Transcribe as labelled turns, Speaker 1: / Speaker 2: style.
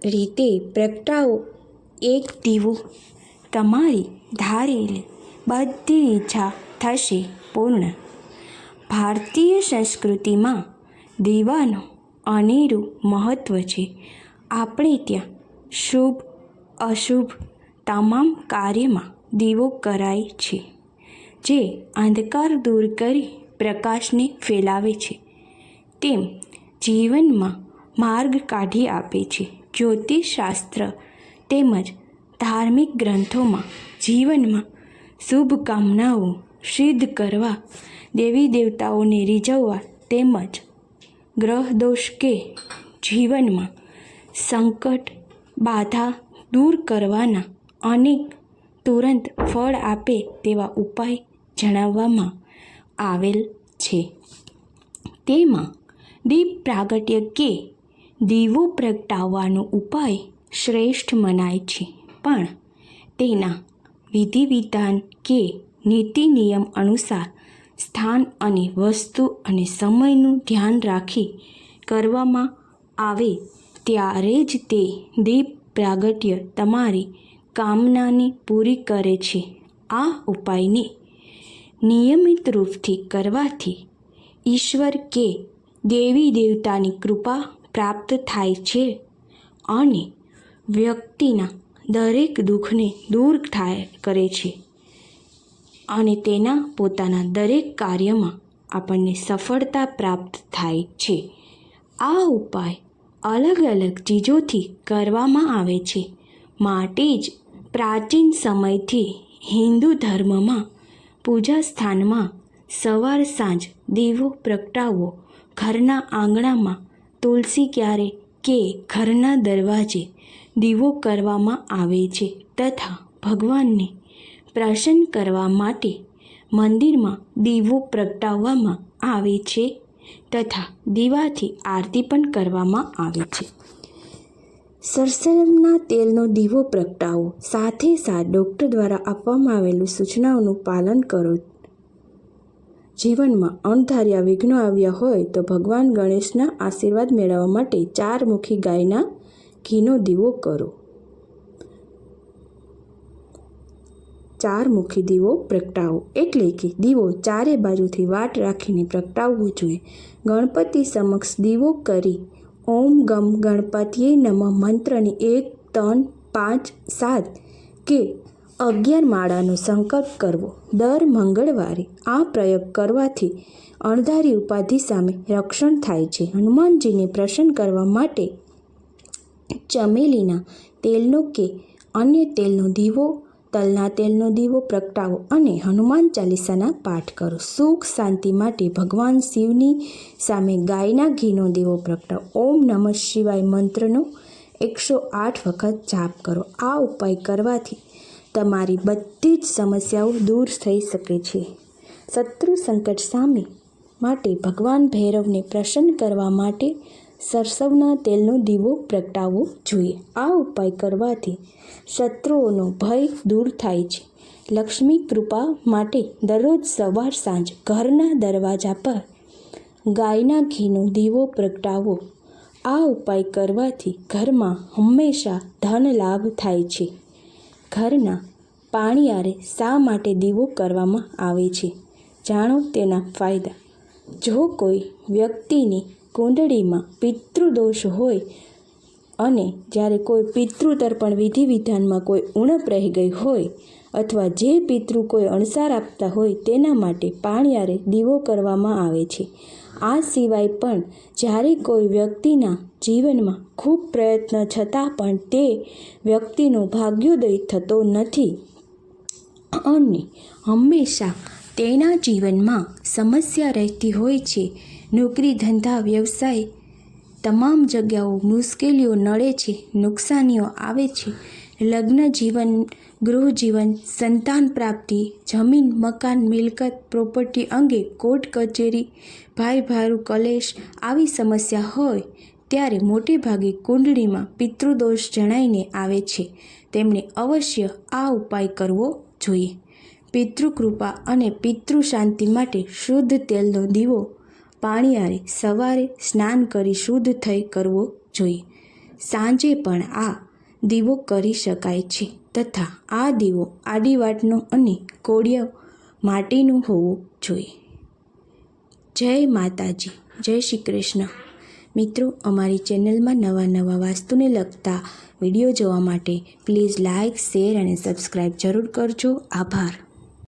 Speaker 1: રીતે પ્રગટાવો એક દીવો, તમારી ધારેલી બધી ઈચ્છા થશે પૂર્ણ. ભારતીય સંસ્કૃતિમાં દીવાનું અનેરું મહત્ત્વ છે. આપણે ત્યાં શુભ અશુભ તમામ કાર્યમાં દીવો કરાય છે, જે અંધકાર દૂર કરી પ્રકાશને ફેલાવે છે. તેમ જીવનમાં માર્ગ કાઢી આપે છે. જ્યોતિષશાસ્ત્ર તેમજ ધાર્મિક ગ્રંથોમાં જીવનમાં શુભકામનાઓ સિદ્ધ કરવા, દેવી દેવતાઓને રીઝવવા તેમજ ગ્રહ દોષ કે જીવનમાં સંકટ બાધા દૂર કરવાના અનેક તુરંત ફળ આપે તેવા ઉપાય જણાવવામાં આવેલ છે. તેમાં દીપ પ્રાગટ્ય કે દીવો પ્રગટાવવાનો ઉપાય શ્રેષ્ઠ મનાય છે, પણ તેના વિધિ વિધાન કે નીતિ નિયમ અનુસાર સ્થાન અને વસ્તુ અને સમયનું ધ્યાન રાખી કરવામાં આવે ત્યારે જ તે દીપ પ્રાગટ્ય તમારી કામનાને પૂરી કરે છે. આ ઉપાયને નિયમિત રૂપથી કરવાથી ઈશ્વર કે દેવી દેવતાની કૃપા પ્રાપ્ત થાય છે અને વ્યક્તિના દરેક દુઃખને દૂર કરે છે અને તેના પોતાના દરેક કાર્યમાં આપણને સફળતા પ્રાપ્ત થાય છે. આ ઉપાય અલગ અલગ ચીજોથી કરવામાં આવે છે. માટે જ પ્રાચીન સમયથી હિન્દુ ધર્મમાં પૂજા સ્થાનમાં સવાર સાંજ દીવો પ્રગટાવવો, ઘરના આંગણામાં તુલસી ક્યારે કે ઘરના દરવાજે દીવો કરવામાં આવે છે તથા ભગવાનને પ્રસન્ન કરવા માટે મંદિરમાં દીવો પ્રગટાવવામાં આવે છે તથા દીવાથી આરતી પણ કરવામાં આવે છે. સરસવના તેલનો દીવો પ્રગટાવો. સાથે સાથ ડૉક્ટર દ્વારા આપવામાં આવેલું સૂચનાઓનું પાલન કરો. જીવનમાં અણધાર્યા વિઘ્નો આવ્યા હોય તો ભગવાન ગણેશના આશીર્વાદ મેળવવા માટે 4 મુખી ગાયના ઘીનો દીવો કરો. 4 મુખી દીવો પ્રગટાવો એટલે કે દીવો ચારે બાજુથી વાટ રાખીને પ્રગટાવવો જોઈએ. ગણપતિ સમક્ષ દીવો કરી ઓમ ગમ ગણપતિએ નમઃ મંત્રની 1, 3, 5, 7 કે 11 માળાનો સંકલ્પ કરવો. દર મંગળવારે આ પ્રયોગ કરવાથી અણધારી ઉપાધિ સામે રક્ષણ થાય છે. હનુમાનજીને પ્રસન્ન કરવા માટે ચમેલીના તેલનો કે અન્ય તેલનો દીવો, તલના તેલનો દીવો પ્રગટાવો અને હનુમાન ચાલીસાના પાઠ કરો. સુખ શાંતિ માટે ભગવાન શિવની સામે ગાયના ઘીનો દીવો પ્રગટાવો. ઓમ નમઃ શિવાય મંત્રનો 108 વખત જાપ કરો. આ ઉપાય કરવાથી તમારી બધી જ સમસ્યાઓ દૂર થઈ શકે છે. શત્રુ સંકટ સામે માટે ભગવાન ભૈરવને પ્રસન્ન કરવા માટે સરસવના તેલનો દીવો પ્રગટાવવો જોઈએ. આ ઉપાય કરવાથી શત્રુઓનો ભય દૂર થાય છે. લક્ષ્મી કૃપા માટે દરરોજ સવાર સાંજ ઘરના દરવાજા પર ગાયના ઘીનો દીવો પ્રગટાવો. આ ઉપાય કરવાથી ઘરમાં હંમેશા ધન લાભ થાય છે. ઘરના પાણીયારે શા માટે દીવો કરવામાં આવે છે? જાણો તેના ફાયદા. જો કોઈ વ્યક્તિની કુંડળીમાં પિતૃદોષ હોય અને જ્યારે કોઈ પિતૃતર્પણ વિધિ વિધાનમાં કોઈ ઉણપ રહી ગઈ હોય અથવા જે પિતૃ કોઈ અણસાર આપતા હોય તેના માટે પાણીયારે દીવો કરવામાં આવે છે. આ સિવાય પણ જ્યારે કોઈ વ્યક્તિના જીવનમાં ખૂબ પ્રયત્ન છતાં પણ તે વ્યક્તિનો ભાગ્યોદય થતો નથી અને હંમેશા તેના જીવનમાં સમસ્યા રહેતી હોય છે, નોકરી ધંધા વ્યવસાય તમામ જગ્યાઓ મુશ્કેલીઓ નડે છે, નુકસાનીઓ આવે છે, લગ્ન જીવન, ગૃહ જીવન, સંતાન પ્રાપ્તિ, જમીન મકાન મિલકત પ્રોપર્ટી અંગે કોર્ટ કચેરી, ભાઈ ભારું કલેશ આવી સમસ્યા હોય ત્યારે મોટે ભાગે કુંડળીમાં પિતૃદોષ જણાઈને આવે છે. તેમણે અવશ્ય આ ઉપાય કરવો જોઈએ. પિતૃકૃપા અને પિતૃ શાંતિ માટે શુદ્ધ તેલનો દીવો પાણીયારે સવારે સ્નાન કરી શુદ્ધ થઈ કરવો જોઈએ. સાંજે પણ આ દીવો કરી શકાય છે તથા આ દીવો આડી વાટનો અને કોળિયો માટીનું હોવું જોઈએ. જય માતાજી, જય શ્રી કૃષ્ણ. મિત્રો, અમારી ચેનલમાં નવા વાસ્તુને લગતા વિડીયો જોવા માટે પ્લીઝ લાઇક, શેર અને સબસ્ક્રાઈબ જરૂર કરજો. આભાર.